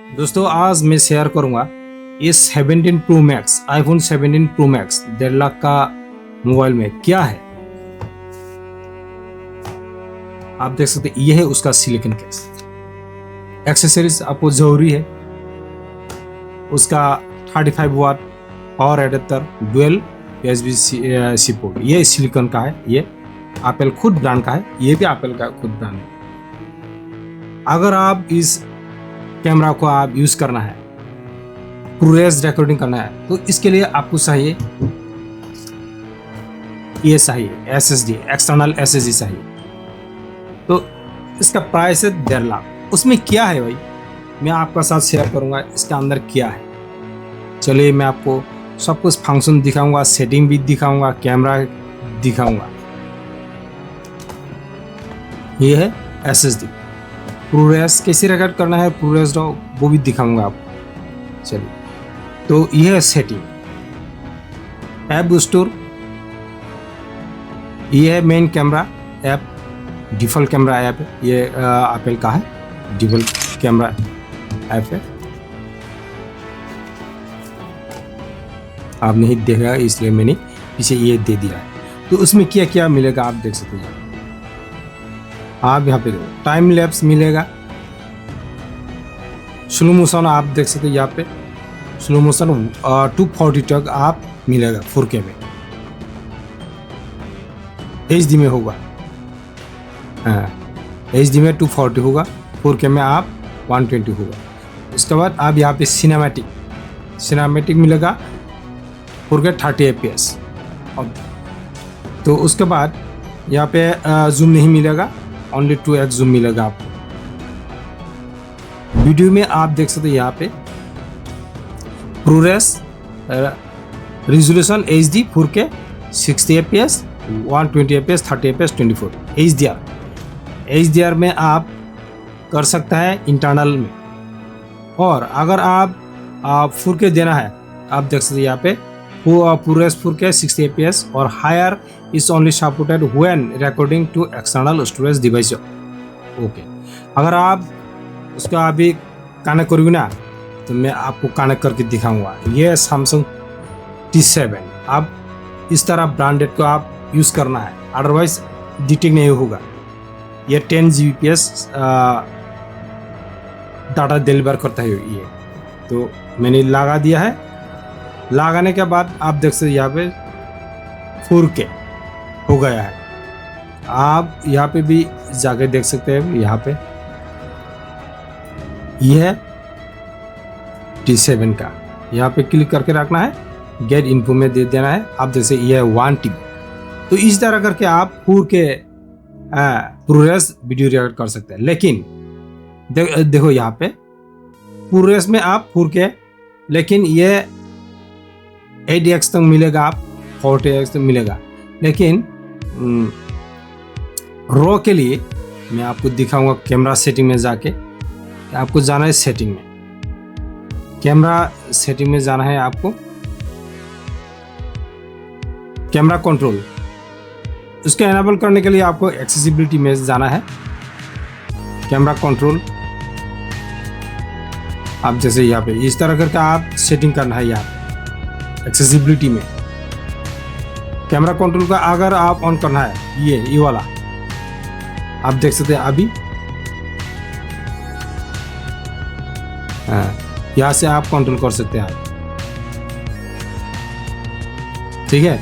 दोस्तों आज मैं शेयर करूंगा ये 17 pro max iPhone 17 pro max 1.5 lakh का मोबाइल में क्या है। आप देख सकते हैं ये है उसका सिलिकॉन केस। एक्सेसरीज आपको जरूरी है। उसका 35 watt power adapter dual USB-C port, ये सिलिकॉन का है। ये एप्पल खुद ब्रांड का है। ये भी एप्पल का खुद ब्रांड है। अगर आप इस कैमरा को आप यूज करना है, प्रोरेस रिकॉर्डिंग करना है, तो इसके लिए आपको चाहिए ये चाहिए SSD, एक्सटर्नल SSD चाहिए। तो इसका प्राइस है 1.5 लाख। उसमें क्या है भाई, मैं आपका साथ शेयर करूंगा इसके अंदर क्या है। चलिए मैं आपको सब कुछ फंक्शन दिखाऊंगा, सेटिंग भी दिखाऊंगा, कैमरा दिखाऊंगा। ये है SSD। प्रोरेस कैसे रिकॉर्ड करना है, प्रोरेस वो भी दिखाऊंगा आपको। चलिए तो ये है सेटिंग। ऐप स्टोर, ये है main camera app, default camera app है। ये एप्पल का है, डिफॉल्ट कैमरा ऐप है। आप नहीं देखा इसलिए मैंने पीछे ये दे दिया है। तो उसमें क्या क्या मिलेगा आप देख सकते हैं। आप यहाँ पे टाइम लैप्स मिलेगा, स्लो मोशन आप देख सकते हैं। यहाँ पे स्लो मोशन 240 तक आप मिलेगा 4K में। HD में होगा, हाँ HD में 240 होगा, 4K में आप 120 होगा। इसके बाद आप यहाँ पे सिनेमैटिक मिलेगा 4K 30 FPS। तो उसके बाद यहाँ पे जूम नहीं मिलेगा, ओनली 2x जूम मिलेगा आपको। वीडियो में आप देख सकते हैं यहाँ पे प्रोरेस resolution HD 4K 60 FPS 120 FPS 30 FPS 24 HDR में आप कर सकता है इंटरनल में। और अगर आप 4K देना है, आप देख सकते हैं यहाँ पे प्रोरेस 4K 60 FPS और higher is only supported when recording to external storage device। Okay, अगर आप उसका अभी कनेक्ट करोगे ना, तो मैं आपको कनेक्ट करके दिखाऊंगा। ये Samsung T7, आप इस तरह ब्रांडेड को आप यूज़ करना है, अदरवाइज डिटेक्ट नहीं होगा। ये 10 Gbps डाटा डिलीवर करता है ये। तो मैंने लगा दिया है। लगाने के बाद आप देख सकते यहाँ पे 4K हो गया है। आप यहाँ पे भी जाके देख सकते हैं। यहाँ पे यह है T7 का, यहाँ पे क्लिक करके रखना है, गेट इन्फो में दे देना है। आप जैसे ये है 1 TB। तो इस तरह करके आप 4K प्रोरेस वीडियो रिकॉर्ड कर सकते हैं। लेकिन देखो यहाँ पे प्रोरेस में आप 4K, लेकिन ये 8x तक मिलेगा, आप 40x तक मिलेगा। लेकिन रॉ के लिए मैं आपको दिखाऊंगा कैमरा सेटिंग में जाके। आपको जाना है सेटिंग में, कैमरा सेटिंग में जाना है आपको। कैमरा कंट्रोल, उसको एनेबल करने के लिए आपको एक्सेसिबिलिटी में जाना है। कैमरा कंट्रोल आप जैसे यहाँ पे इस तरह करके आप सेटिंग करना है। यहाँ एक्सेसिबिलिटी में कैमरा कंट्रोल का अगर आप ऑन करना है, ये वाला आप देख सकते हैं अभी। यहाँ से आप कंट्रोल कर सकते हैं, ठीक है।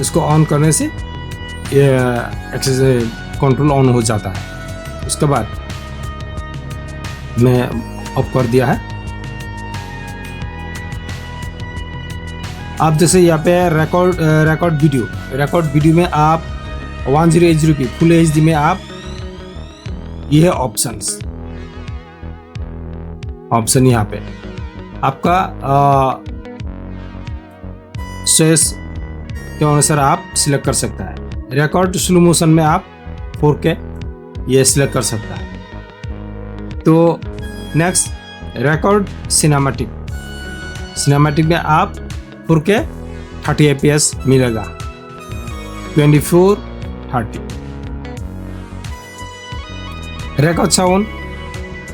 इसको ऑन करने से ये एक्सेस कंट्रोल ऑन हो जाता है। उसके बाद मैं ऑफ कर दिया है। आप जैसे यहाँ पे रिकॉर्ड वीडियो में आप 1080p फुल HD में आप, ये है ऑप्शन यहाँ पे आपका चॉइस के अनुसार आप सिलेक्ट कर सकता है। रिकॉर्ड स्लो मोशन में आप 4K ये सिलेक्ट कर सकता है। तो नेक्स्ट रिकॉर्ड सिनेमैटिक में आप 4K 30 FPS मिलेगा 24-30। रिकॉर्ड साउंड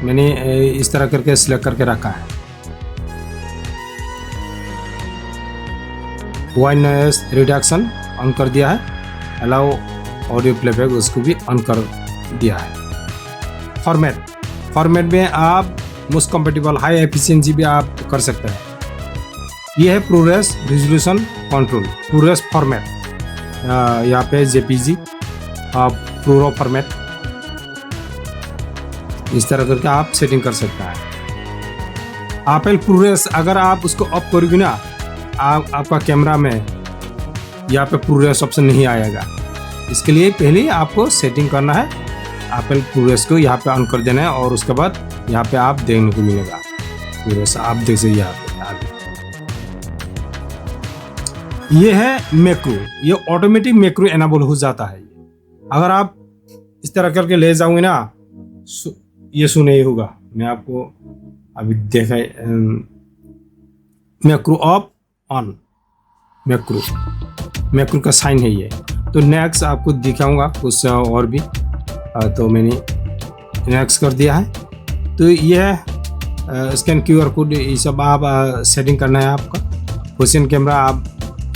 मैंने इस तरह करके सिलेक्ट करके रखा है। वाइड नॉइस रिडक्शन ऑन कर दिया है, अलाउ ऑडियो प्लेबैक उसको भी ऑन कर दिया है। फॉर्मेट में आप मोस्ट कंपेटेबल हाई एफिशिएंसी भी आप कर सकते हैं। ये है ProRes resolution control, ProRes format, यहाँ पे JPG प्रो फॉर्मेट, इस तरह करके आप सेटिंग कर सकते हैं। Apple ProRes अगर आप उसको ऑफ करोगे ना, आपका कैमरा में यहाँ पे ProRes ऑप्शन नहीं आएगा। इसके लिए पहले आपको सेटिंग करना है, Apple ProRes को यहाँ पे ऑन कर देना है और उसके बाद यहाँ पे आप देखने को मिलेगा ProRes, आप देख सकते यहाँ पे। ये है मैक्रो, ये ऑटोमेटिक मैक्रो एनेबल हो जाता है। अगर आप इस तरह करके ले जाओगे ना, ये सो नहीं होगा। मैं आपको अभी देखा, मैक्रो ऑफ ऑन, मैक्रो का साइन है ये। तो नेक्स्ट आपको दिखाऊंगा कुछ और भी, तो मैंने नेक्स्ट कर दिया है। तो ये है स्कैन QR कोड, ये सब आप सेटिंग करना है आपका। पोजीशन कैमरा आप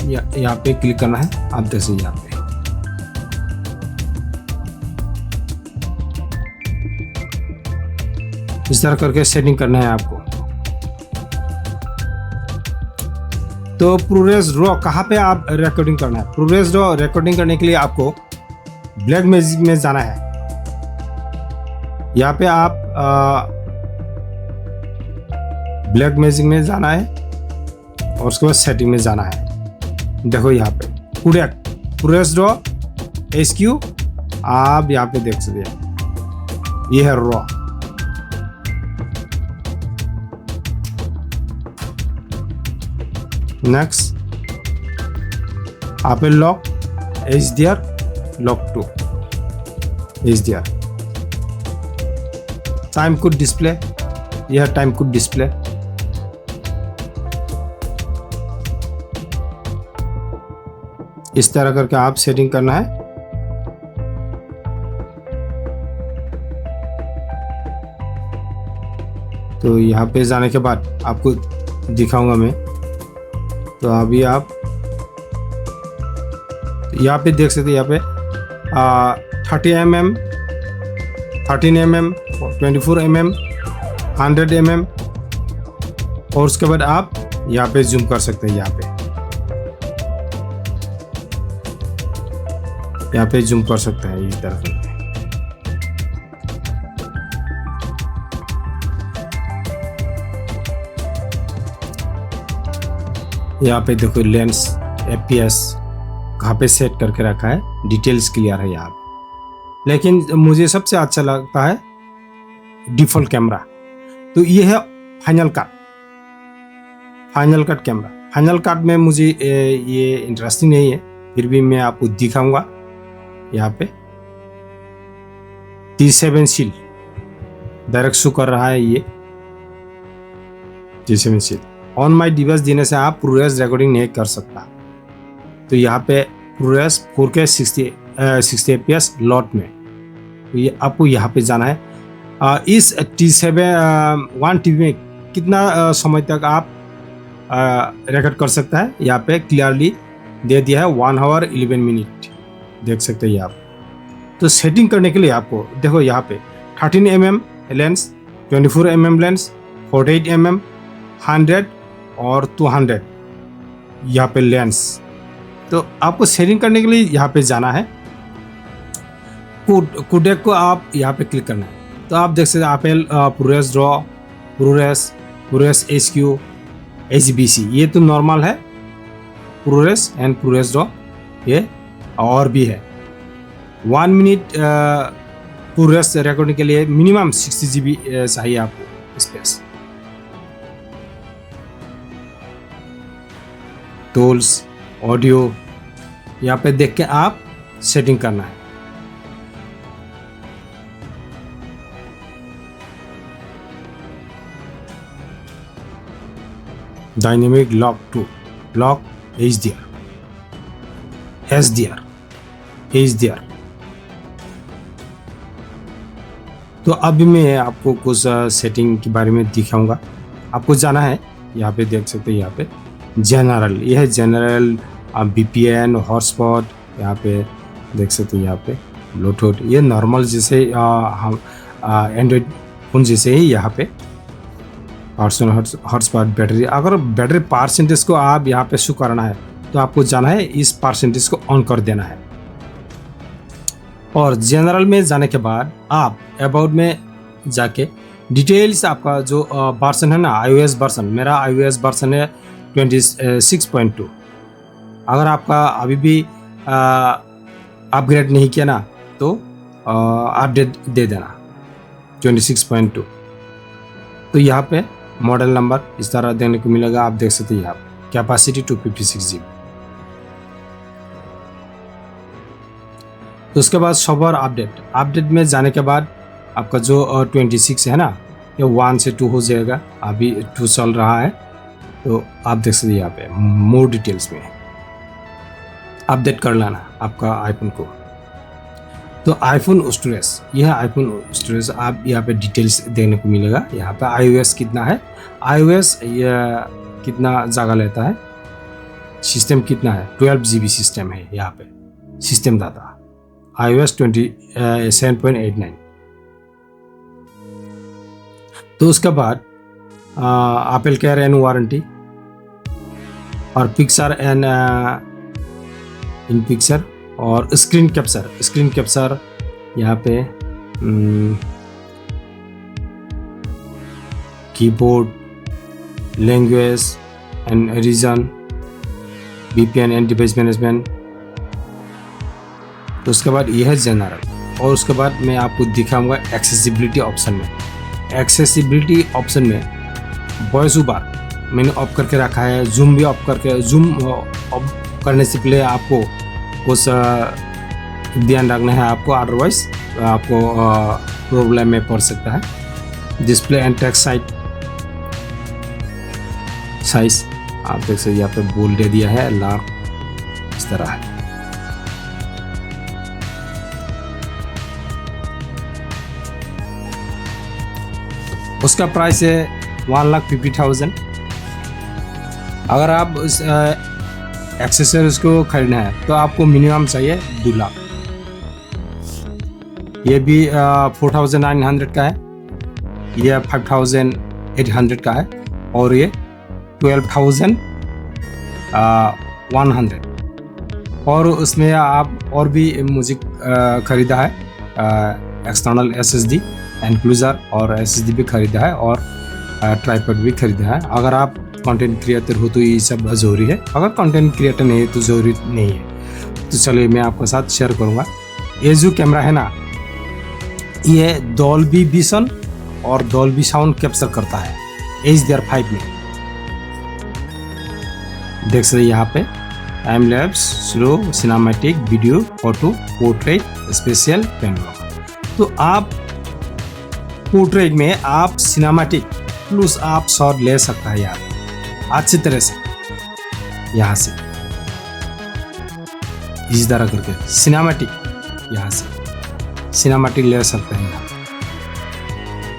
यहाँ पे क्लिक करना है, आप देख सकते यहाँ पे। इस तरह करके सेटिंग करना है आपको। तो ProRes RAW कहाँ पे आप रिकॉर्डिंग करना है? ProRes RAW रिकॉर्डिंग करने के लिए आपको Blackmagic में जाना है। यहाँ पे आप Blackmagic में जाना है और उसके बाद सेटिंग में जाना है। देखो यहाँ पे ProRes RAW HQ आप यहाँ पे देख सकते हैं, ये है RAW। Next Apple Lock HDR Lock 2 HDR time code display, यह टाइम कोड डिस्प्ले। इस तरह करके आप सेटिंग करना है। तो यहाँ पे जाने के बाद आपको दिखाऊंगा मैं। तो अभी आप यहाँ पे देख सकते हैं, यहाँ पे 30mm, 13mm, 24mm, 100mm और उसके बाद आप यहाँ पे जूम कर सकते हैं। यहाँ पे जूम कर सकते हैं इस तरह से। यहाँ पे देखो लेंस FPS कहाँ पे सेट करके रखा है, डिटेल्स क्लियर है यहाँ पे। लेकिन मुझे सबसे अच्छा लगता है डिफ़ॉल्ट कैमरा। तो ये है final cut camera. Final cut में मुझे ये इंटरेस्टिंग नहीं है, फिर भी मैं आपको दिखाऊंगा। यहाँ पे 37 सील डायरेक्ट शो कर रहा है, ये 37 सील। ऑन माई डिवाइस देने से आप ProRes रिकॉर्डिंग नहीं कर सकता। तो यहाँ पे ProRes 4K 60 FPS लॉट में, तो ये आपको यहाँ पे जाना है। इस T7 TV में कितना समय तक आप रिकॉर्ड कर सकता है, यहाँ पे क्लियरली दे दिया है 1 hour 11 minute, देख सकते हैं आप। तो सेटिंग करने के लिए आपको देखो यहाँ पे 13mm lens, 24mm lens, 48mm, 100 और 200 यहाँ पे लेंस। तो आपको सेटिंग करने के लिए यहाँ पे जाना है, कोडेक को आप यहाँ पे क्लिक करना है। तो आप देख सकते हैं Apple ProRes RAW, ProRes HQ, HBC, ये तो नॉर्मल है। ProRes एंड ProRes RAW ये और भी है। 1 मिनट ProRes रिकॉर्डिंग के लिए मिनिमम 60 GB चाहिए आपको स्पेस। टूल्स, ऑडियो, यहाँ पे देख के आप सेटिंग करना है। डायनेमिक लॉक 2, लॉक HDR, तो अभी मैं आपको कुछ सेटिंग के बारे में दिखाऊंगा। आपको जाना है, यहाँ पे देख सकते हैं, यहाँ पे जनरल, यह है जनरल, VPN, हॉटस्पॉट, यहाँ पे देख सकते हैं, यहाँ पे ब्लूटूथ, ये नॉर्मल जैसे हम एंड्रॉयड फोन जैसे ही यहाँ पे हॉटस्पॉट बैटरी। अगर बैटरी परसेंटेज को आप यहाँ पे शो करना है तो आपको जाना है, इस परसेंटेज को ऑन कर देना है। और जनरल में जाने के बाद आप अबाउट में जाके डिटेल्स, आपका जो वर्जन है ना, iOS वर्जन, मेरा iOS वर्जन है 26.2। अगर आपका अभी भी अपग्रेड नहीं किया ना तो अपडेट दे देना 26.2। तो यहाँ पे मॉडल नंबर इस तरह देने को मिलेगा, आप देख सकते हैं यहाँ पे कैपेसिटी 256 GB। तो उसके बाद सॉफ्टवेयर अपडेट में जाने के बाद आपका जो 26 है ना, ये 1 से 2 हो जाएगा, अभी 2 चल रहा है। तो आप देख सकते हैं यहाँ पे मोर डिटेल्स में अपडेट कर लेना आपका आईफोन को। तो आईफोन स्टोरेज, यह आईफोन स्टोरेज आप यहाँ पे डिटेल्स देने को मिलेगा। यहाँ पे iOS कितना है, iOS यह कितना जगह लेता है, सिस्टम कितना है, 12 GB सिस्टम है यहाँ पे, सिस्टम डाटा iOS 7.89। तो उसके बाद एप्पल केयर एंड वारंटी और पिक्चर एंड इन पिक्चर और स्क्रीन कैप्चर यहाँ पे keyboard, language and region, VPN and device management. तो उसके बाद यह है जनरल। और उसके बाद मैं आपको दिखाऊंगा एक्सेसिबिलिटी ऑप्शन में। एक्सेसिबिलिटी ऑप्शन में वॉइस ओवर मैंने ऑफ करके रखा है, जूम भी ऑफ करके, जूम ऑफ करने से पहले आपको कुछ ध्यान रखना है आपको, अदरवाइज आपको प्रॉब्लम में पड़ सकता है। डिस्प्ले एंड टेक्स्ट साइज आप देख सकते यहाँ पे बोल्ड दे दिया है, लार्ज इस तरह है। उसका प्राइस है 1,50,000। अगर आप उस एक्सेसरीज को खरीदना है तो आपको मिनिमम चाहिए 2 लाख। ये भी 4,900 का है, ये 5,800 का है और ये 12,100। और उसमें आप और भी म्यूजिक खरीदा है, एक्सटर्नल SSD एनक्लूजर और SSD भी खरीदा है और ट्राइपॉड भी खरीदा है। अगर आप कंटेंट क्रिएटर हो तो ये सब ज़रूरी है, अगर कंटेंट क्रिएटर नहीं है तो ज़रूरी नहीं है। तो चलिए मैं आपके साथ शेयर करूँगा। ये जो कैमरा है ना, ये डॉल्बी विजन और डॉल्बी साउंड कैप्चर करता है HDR5 में। देख सकते यहाँ पे time lapse, slow, cinematic, video, photo, portrait, special, panorama. तो आप पोर्ट्रेट में आप सिनेमैटिक प्लस आप शॉट ले सकता है यार अच्छी तरह से, यहाँ से इस तरह करके सिनेमैटिक, यहाँ से सिनेमैटिक ले सकते हैं यहाँ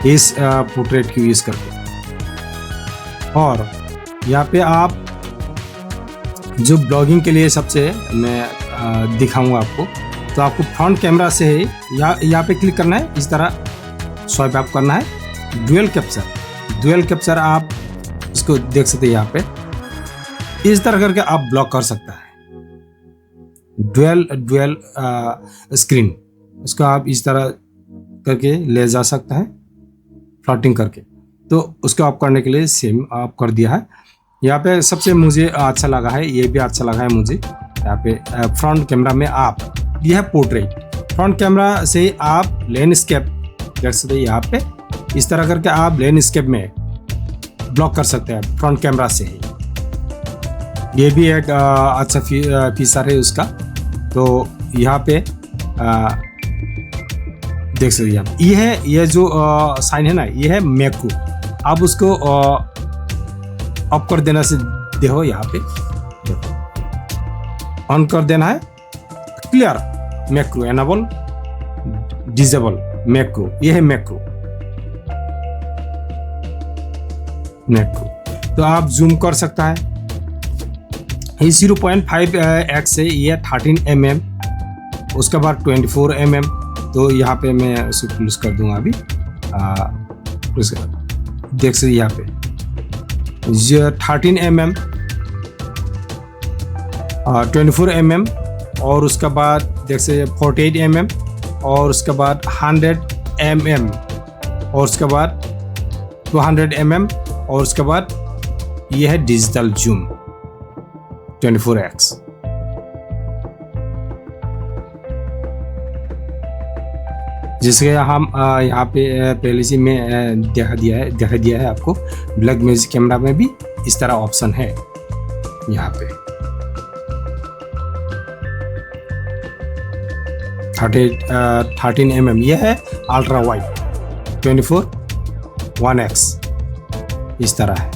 इस पोर्ट्रेट की यूज करके। और यहाँ पे आप जो ब्लॉगिंग के लिए सबसे मैं दिखाऊंगा आपको, तो आपको फ्रंट कैमरा से ही यहाँ पे क्लिक करना है, इस तरह स्वाइप अप करना है। डुअल कैप्चर आप इसको देख सकते हैं यहाँ पे, इस तरह करके आप ब्लॉक कर सकता है। डुअल स्क्रीन, इसको आप इस तरह करके ले जा सकता है फ्लॉटिंग करके। तो उसको ऑफ करने के लिए सेम ऑफ कर दिया है। यहाँ पे सबसे मुझे अच्छा लगा है, ये भी अच्छा लगा है मुझे, यहाँ पे फ्रंट कैमरा में आप, यह है पोर्ट्रेट, फ्रंट कैमरा से आप लैंडस्केप देख सकते हैं यहाँ पे, इस तरह करके आप लैंडस्केप में ब्लॉक कर सकते हैं फ्रंट कैमरा से ही। ये भी एक अच्छा फीचर है उसका। तो यहाँ पे देख सकते हैं आप, ये जो साइन है ना, ये है मैक्रो। आप उसको ऑफ कर देना से देखो, यहाँ पे देखो ऑन कर देना है, clear macro, enable, disable. Macro, ये है मैक्रो। तो आप जूम कर सकता है। ये 0.5x है, ये 13 mm, उसके बाद 24 mm। तो यहाँ पे मैं उसको क्लोज कर दूंगा अभी। देख सकते यहाँ पे 13 mm, 24 mm, और उसके बाद देख सकते 48 mm, और उसके बाद 100 mm, और उसके बाद 200 mm, और उसके बाद ये है डिजिटल जूम 24x। जिसके हम यहाँ पे पहले से मैं दिखा दिया है आपको। ब्लैक मैजिक कैमरा में भी इस तरह ऑप्शन है यहाँ पे। 13 mm, यह है अल्ट्रा वाइड 24 1x, इस तरह है।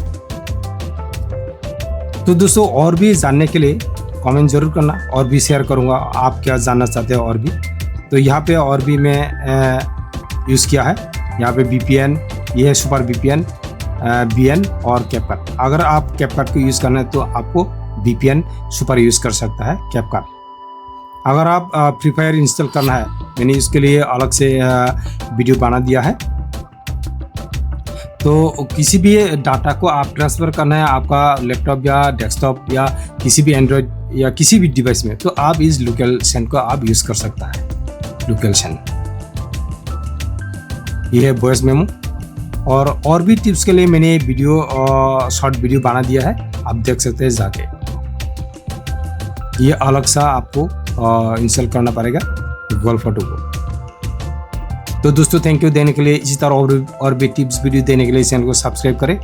तो दोस्तों और भी जानने के लिए कमेंट जरूर करना, और भी शेयर करूँगा आप क्या जानना चाहते हो और भी। तो यहाँ पे और भी मैं यूज़ किया है। यहाँ पे VPN, ये है सुपर VPN, BN और कैपकट। अगर आप कैपकट को यूज़ करना है तो आपको VPN सुपर यूज़ कर सकता है कैपकट। अगर आप फ्री फायर इंस्टॉल करना है, मैंने इसके लिए अलग से वीडियो बना दिया है। तो किसी भी डाटा को आप ट्रांसफ़र करना है आपका लैपटॉप या डेस्कटॉप या किसी भी एंड्रॉयड या किसी भी डिवाइस में, तो आप इस लोकेशन को आप यूज़ कर सकता है। लोकेशन ये है वॉइस मेमो। और भी टिप्स के लिए मैंने वीडियो शॉर्ट वीडियो बना दिया है, आप देख सकते हैं जाके। ये अलग सा आपको इंस्टॉल करना पड़ेगा गूगल फोटो को। तो दोस्तों थैंक यू देने के लिए। इसी तरह और भी टिप्स वीडियो देने के लिए चैनल को सब्सक्राइब करें।